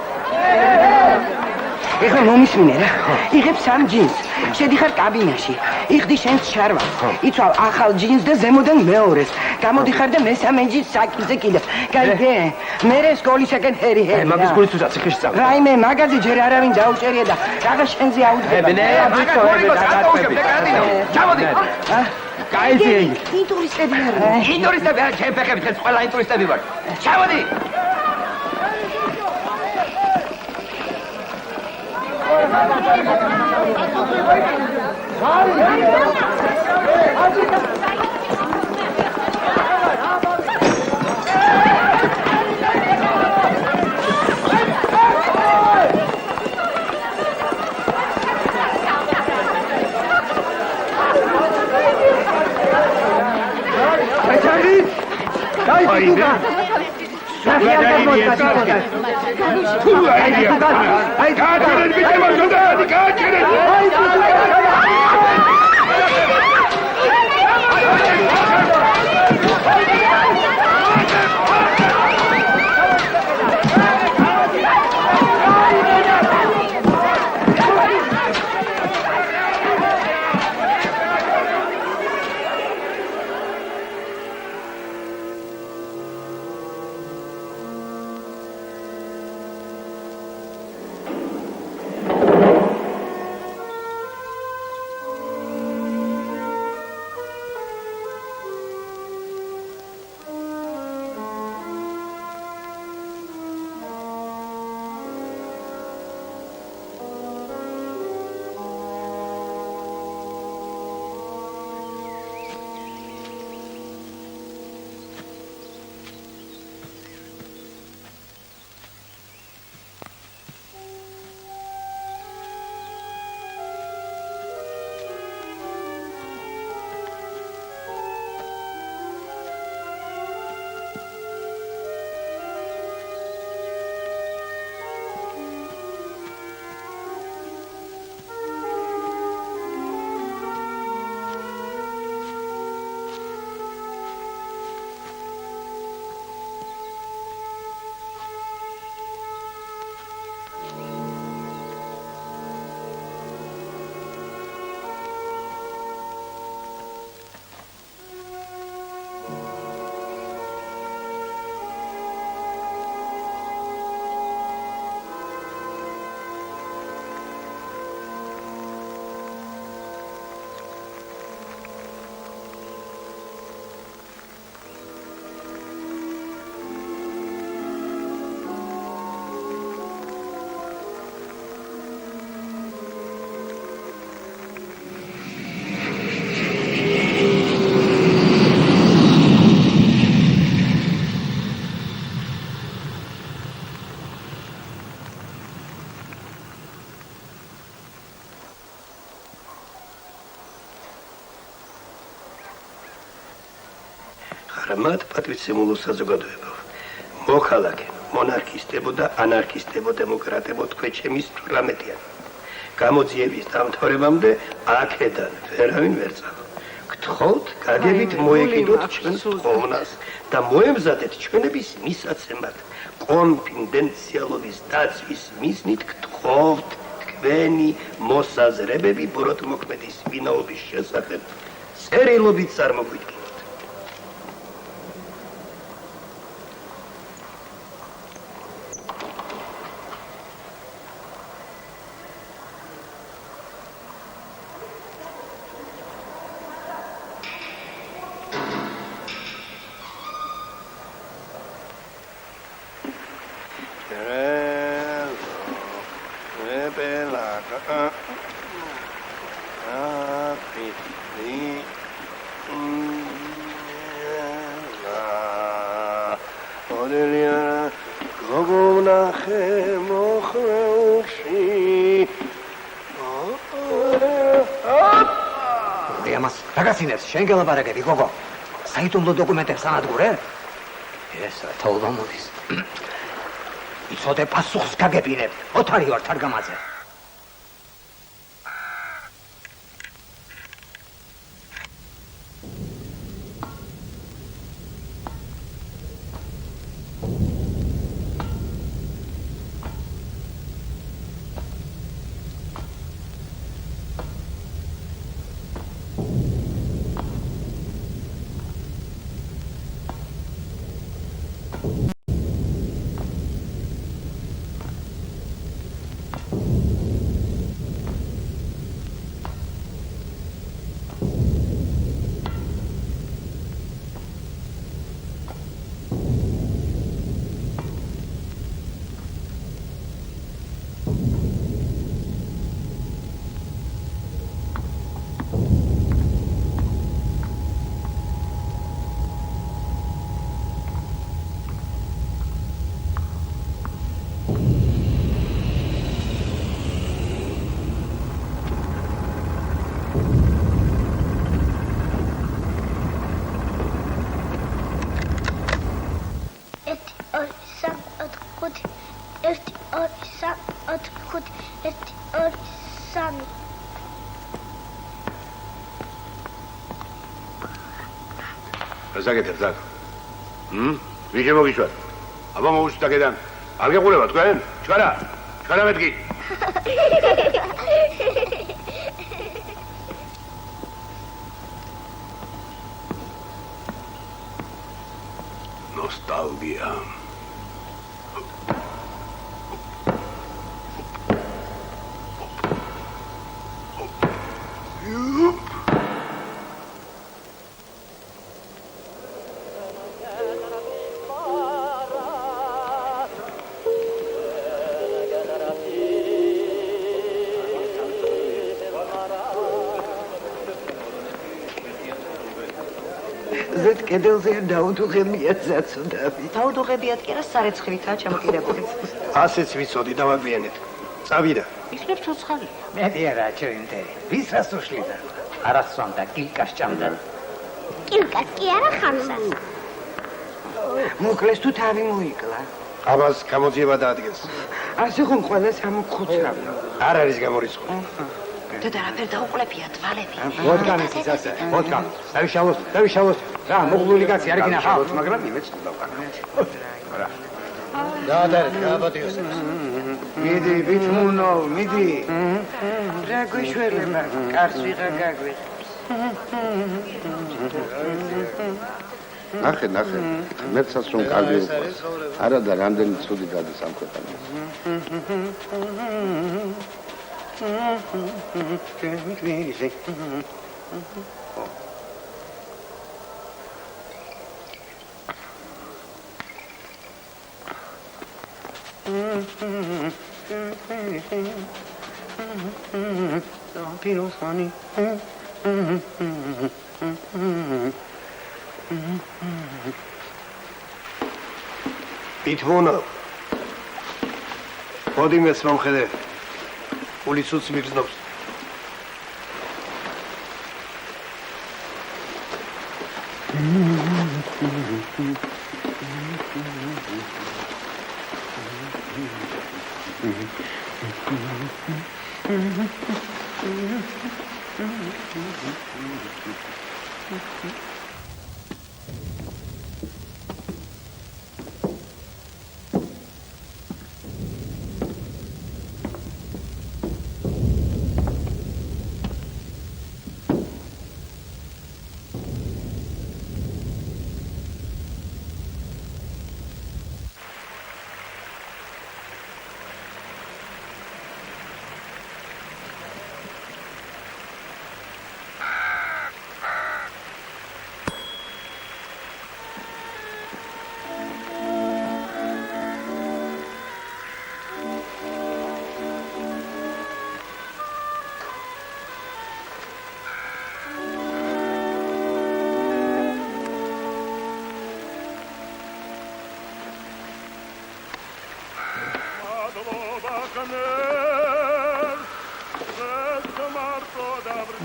ეხლა მომისმინე რა იღებ 3 ჯინს შედიხარ კაბინაში იხდი შენს შარვას იცვალ ახალ ჯინს და ზემოდან მეორეს გამოდიხარ და მესამე ჯინს საკიზე კიდევ გაიგე მერე სკოლისაკენ ჰერი მაგის გულით უზა ციხეში წავ რაიმე მაგაზე ჯერ არავინ დაუჭერია და რაღა შენზე აუდგება ჩამოდი გაიძე ინტურისტები არა ინტურისტები არა ჩემ ფეხებით ეს ყველა ინტურისტები ვარ ჩამოდი ღრმად პატრიციმულო საზოგადოებო, მოქალაქე, მონარქისტებო და ანარქისტებო, დემოკრატებო, თქვენ ჩემი 18-იანი. გამოძიების დამთავრებამდე აქედან ვერავინ ვერ წავა. გთხოვთ, გაგებით მოეკიდოთ ჩვენს თხოვნას და მოემზადეთ ჩვენების მისაცემად კონფიდენციალობის დაცვის მიზნით გთხოვთ თქვენი მოსაზრებები ბოროტმოქმედის ვინაობის შესახებ წერილობით წარმოგვიდგინოთ. შენ გელაპარაკები, გოგო. საიდუმლო დოკუმენტებს ანადგურე? ეს თაობა მოდის. იცოდე პასუხს გაგებინებ. ოთარი ვარ თარგამაძე. გაკეთებ ზაკ. ვინ შემოგიშვათ? აბა მოუშვით აქედან. არ გეყურება თქვენ? ჩქარა. ჩქარა მეთქი. ნოსტალგია. კედელზე დაუდუღებია ზაცუდები. დაუდუღებიათ კი არა, სარეცხვითაა ჩამოკიდებული. ასეც ვიცოდი დავაგვიანეთ. წავიდა. იქნებ ცოცხალია. მეტი არა ჩვენთე. ვის რას უშლიდა? არასვამდა კილკას ჭამდა. კილკას კი არა ხამსას. მოკლეს თუ თავი მოიკლა. აბას გამოძიება დაადგენს. ასე ხომ ყველას ამოგხოცრავ. არ არის გამორიცხული. დედა რაფერ დაუყლებია თვალები. ვოდკანის ისე. ვოდკა. დავიშალოს. რა, მოყვლული კაცი არ იქნა ხალხს, მაგრამ იმეც დავკანა. დაადარე, გააბატიოს. მიდი, ბითმუნო, მიდი. რა გვიშველება, კარს ვიღა გაგვიღებს. ნახე, ღმერთსაც რომ კარგი უყვარს. არა და რამდენი ცუდი გადის ამ ქვეყანაში. Pitvono. Podimets მომხედე. Ulicuc მიგზნობს.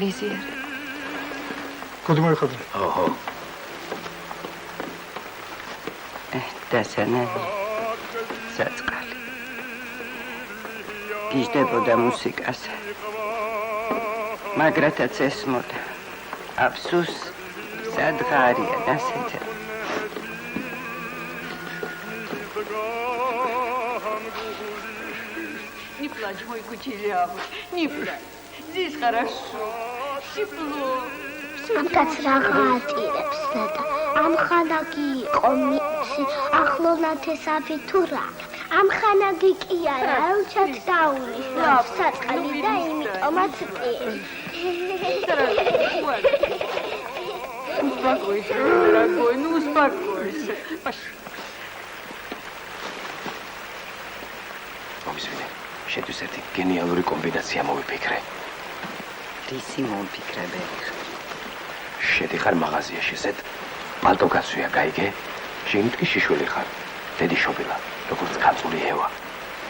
ვიზიარი. კოდი მოიხადე. ოჰო. დასანალი. საწყალი. გიждდებოდა მუსიკაზე. მაგრათაც ესმოდა. აფსუს სადღარია დასეთა. Не плачь, мой кучерявый, не плачь. Здесь хорошо, тепло. ამკაც რაღა ატირებს და ამ ხანაგი იყო მიცი ახლონათ ესაფი თუ რა ამ ხანაგი კი არა როჩათ დაულის საწყალი და იმიტომაც Успокойся, дорогой, ну успокойся. მომისმინე. შეთვის ერთი გენიალური კომბინაცია მოვიფიქრე. რისი მომფიქრებელი ხარ? შედიხარ მაღაზიაში ზედ პალტო გაცვია გაიგე? შენით კი შიშველი ხარ. დედი შობილა, როგორც კაცული ევა.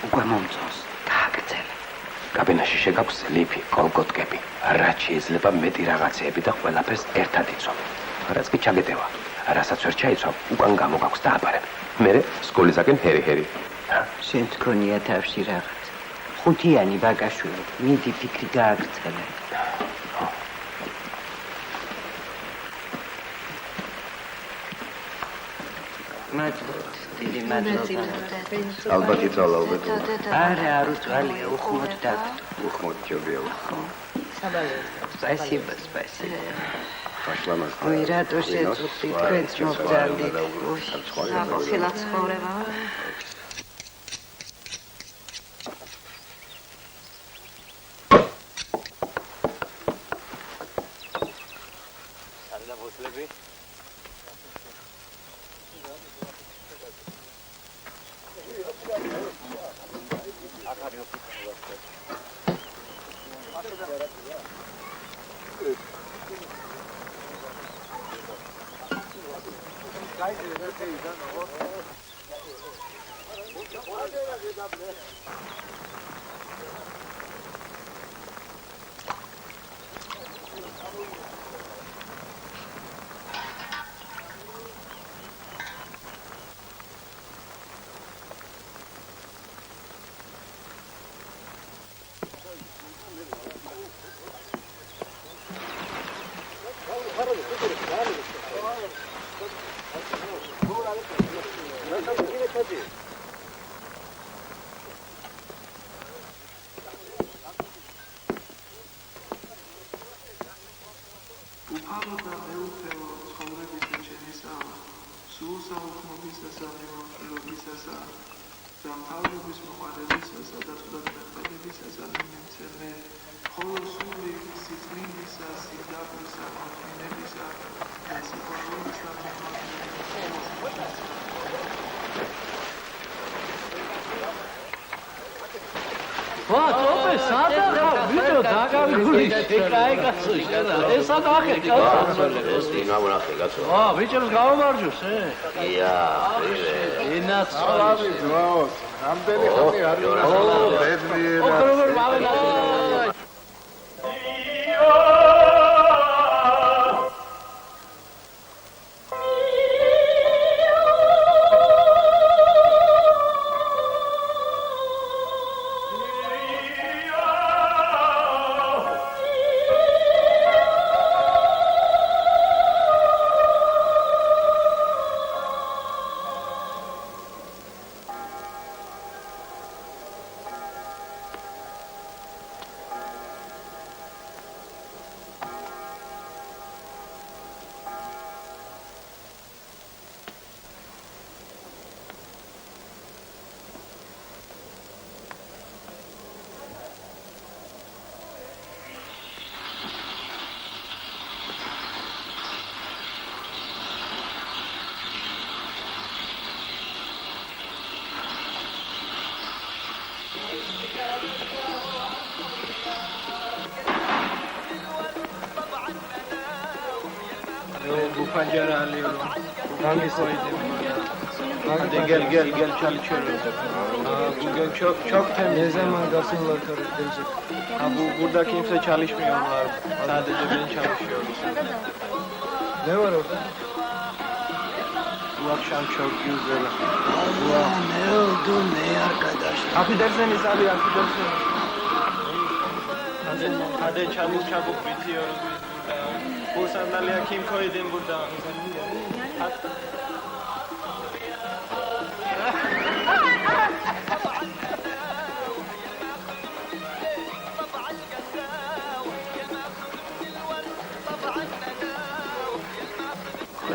უკვე მომწონს, გააგრძელე. კაბინაში შეგაქვს ლიფი, კოლკოტკები. რაც შეიძლება მეტი რაღაცეები და ყველაფერს ერთად იცნობ. რაც კი ჩაგეტევა. რასაც ვერ ჩაიცნობ, უკან გამოგაქვს და აბარებ. მერე სკოლისაკენ ჰერი. შენ თქონია თავში რაღაც. ხუთიანი ბაგაშვილი, მიდი ფიქრი გააგრძელე. მადლობა, დიდი მადლობა. ალბათ იცვალა უბედო. არა, არ უცვალია, უხმოდ დაგდო. უხმოდ ჯობია. Спасибо, спасибо. Пошла на Ой, რატო შეწუხდი თქვენც მოგძალდით. Ყოფილა ცხოვრება. უფალო და მეუფეო ცხოვრების ეჩენისა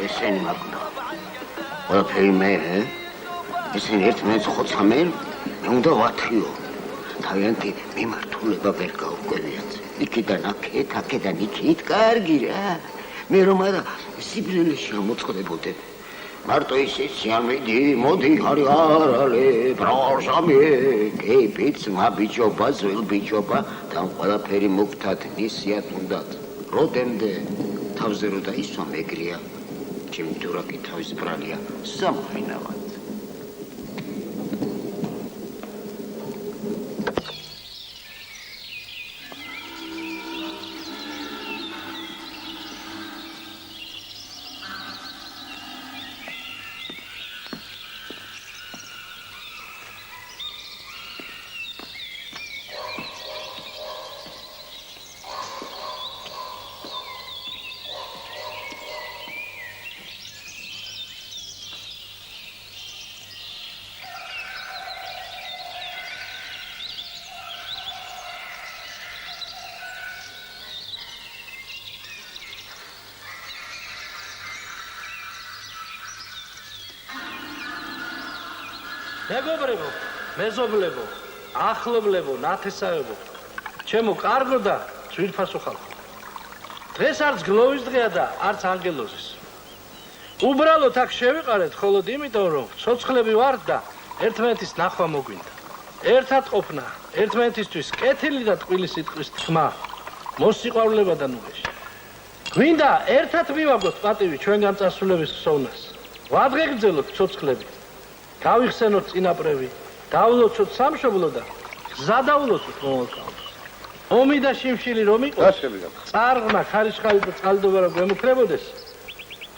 ესენი მაგნა ყველაფერი მე ესენი ერთმანეთს ხოცამენ მე უნდა ვათიო თავიანთი მიმართულება ვერ გავუკვირდეთ იქიდან აქედან იქით კარგი რა მე რომ არა სიბრილეში მოწყდებოდე მარტო ისეთი ამიდი მოდი არალე ბროჟამე კეფიც მაბიჯობა ძველ ბიჯობა თან ყველაფერი მოგთათ ისიათ უნდათ როდემდე თავზე რო დაისვა მეგრია ჩემი დურაკი თავის ბრალია სამფრინავად მეგობრებო, მეზობლებო, ახლობლებო, ნათესავებო, ჩემო კარგო და ძვირფასო ხალხო. დღეს არც გლოვის დღეა და არც ანგელოზის. უბრალოდ აქ შევიყარეთ მხოლოდ იმიტომ, რომ ცოცხლები ვართ და ერთმანეთის ნახვა მოგვინდა. ერთად ყოფნა, ერთმანეთისთვის კეთილი და ტყუილი სიტყვის თქმა, მოსიყვარულება და ნუღეში. გვინდა ერთად მივაგოთ პატივი ჩვენგან წასულების ხსოვნას. ვადღეგრძელოთ ცოცხლებით. გავიხსენოთ წინაპრები, დავლოცოთ სამშობლო და გზადავლოცოთ მომავალს. ომი და შიმშილი რომ იყოს, წარღმა, ხარისხავი და წყალდობა რომ გვემუქრებოდეს,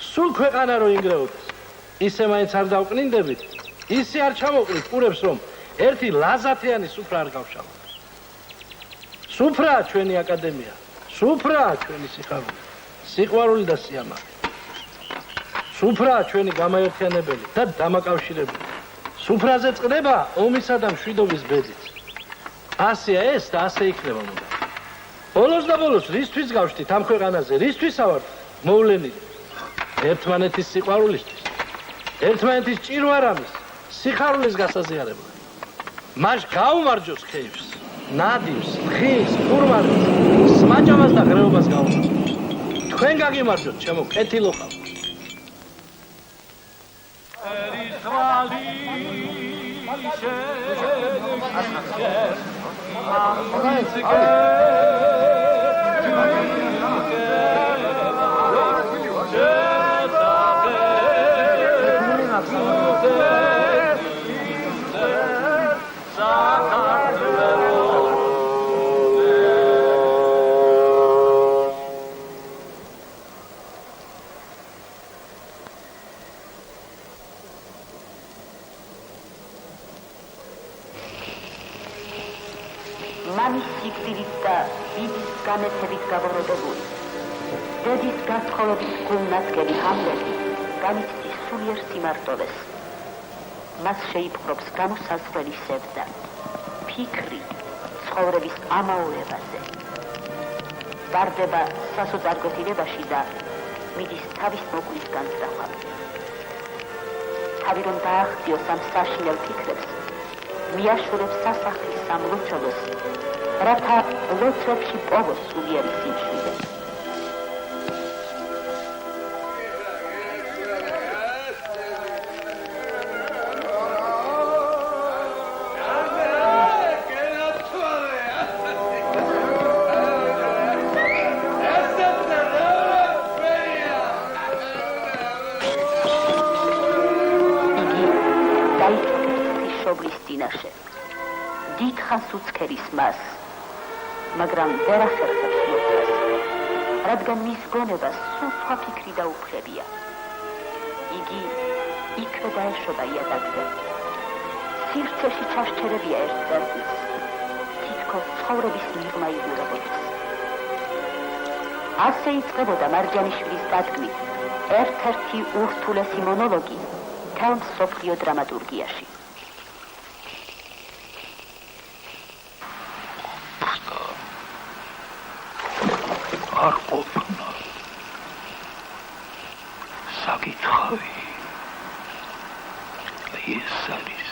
სულ ქვეყანა რომ ინგრეოდეს. ისე მაინც არ დავკნინდებით, ისე არ ჩამოყრით ყურებს რომ ერთი ლაზათიანი სუფრა არ გავშალოთ. სუფრაა ჩვენი აკადემია, სუფრაა ჩვენი სიხარული, სიყვარული და სიამაყე. სუფრაა ჩვენი გამაერთიანებელი და დამაკავშირებელი. სუფრაზე წდება ომისა და მშვიდობის ბედით. ასეა ეს და ასე იქნება უნდა. ბოლოს და ბოლოს რისთვის გავშთით ამ ქვეყანაზე, რისთვის ავართ მოვლენილი? ერთმანეთის სიყვარულისთვის. ერთმანეთის ჭირვარამის სიხარულის გასაზიარებლად. მას გაუმარჯოს ხეებს, ნადიმს, დღის, ფურმანის, სმაჭამას და ღრეობას გაუმარჯოს. თქვენ გაგიმარჯოთ, ჩემო კეთილო ხალხო. მამის სიკვდილით და დიდის განათებით გაბოროტებული დედის გათხოვების გულნაცგები ჰამლეტი განიცდის სულიერ სიმარტოვეს. მას შეიპყრობს გამოსაზღვრელი სევდა, ფიქრი ცხოვრების ამაურებაზე. ვარდება სასოწარკვეთილებაში და მიდის თავის მოკლის განსწავლად. თავი რომ დაახციოს ამ საშინელ ფიქრებს, მიაშურებს სასახლის სამლოცველოს, რათა ლოცვებში პოვოს სულიერი სიმშვიდე. დიდხანს უცქერის მას, მაგრამ ვერ ახერხებს მოწას, რადგან მის გონებას სულ სხვა ფიქრი დაუფლებია. იგი იქვე დაეშობა იატაკზე. სივრცეში ჩასჩერებია ერთ წერტილს, თითქოს ცხოვრების მიღმა იგურებოდეს. ასე იწყებოდა მარჯანიშვილის დადგმით ერთ-ერთი ურთულესი მონოლოგი მთელ მსოფლიო დრამატურგიაში. არ ყოფნა საკითხავი ეს არის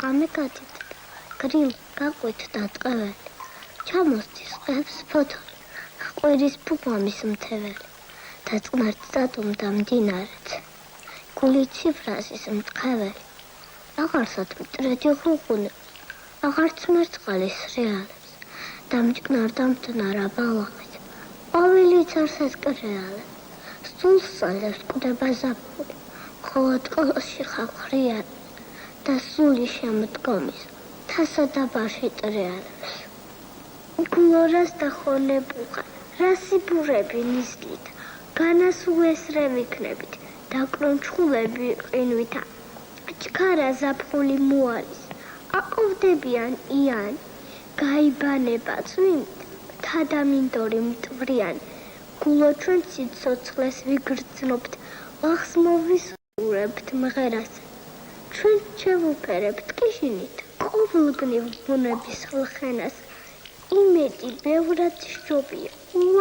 გამიკადეთ გრიმ გაყვით და ტყეველი ჩამოსდის ყებს ფოთოლი, ყვირის ფუღამის მთეველი და წყნარც დადუმდა მდინარეც. გული ციფრასის მტყეველი, აღარსად მტრედი ღრუღუნე, აღარც მერწყალის რეალებს, დამჭკნარ დამტნარა ბალაღით, ყვავილიც არს ესკრეალებს, სულს წალებს კვდება ზაფხული, ხოლო ტყოში ხახრიან და სული შემდგომის თასა და ბაში ტრეალებს. გლორას და ხონებუხა, რასიბურები ნისლით, განას უესრე ვიქნებით, დაკრონჩხულები ყინვითა, ჩქარა ზაფხული მოალის, აყოვდებიან იანი, გაიბანება წვიმით, თაдаმინდორი მტვრიანი, გულო ჩვენ ციცოცხლეს ვიგრძნობთ, ვახს მოვისურებთ მღერას, ჩვენ შევუფერებთ კიშინით, ყოველგნივ ბუნების ხლხენას, იმედი ბევრად სჯობია.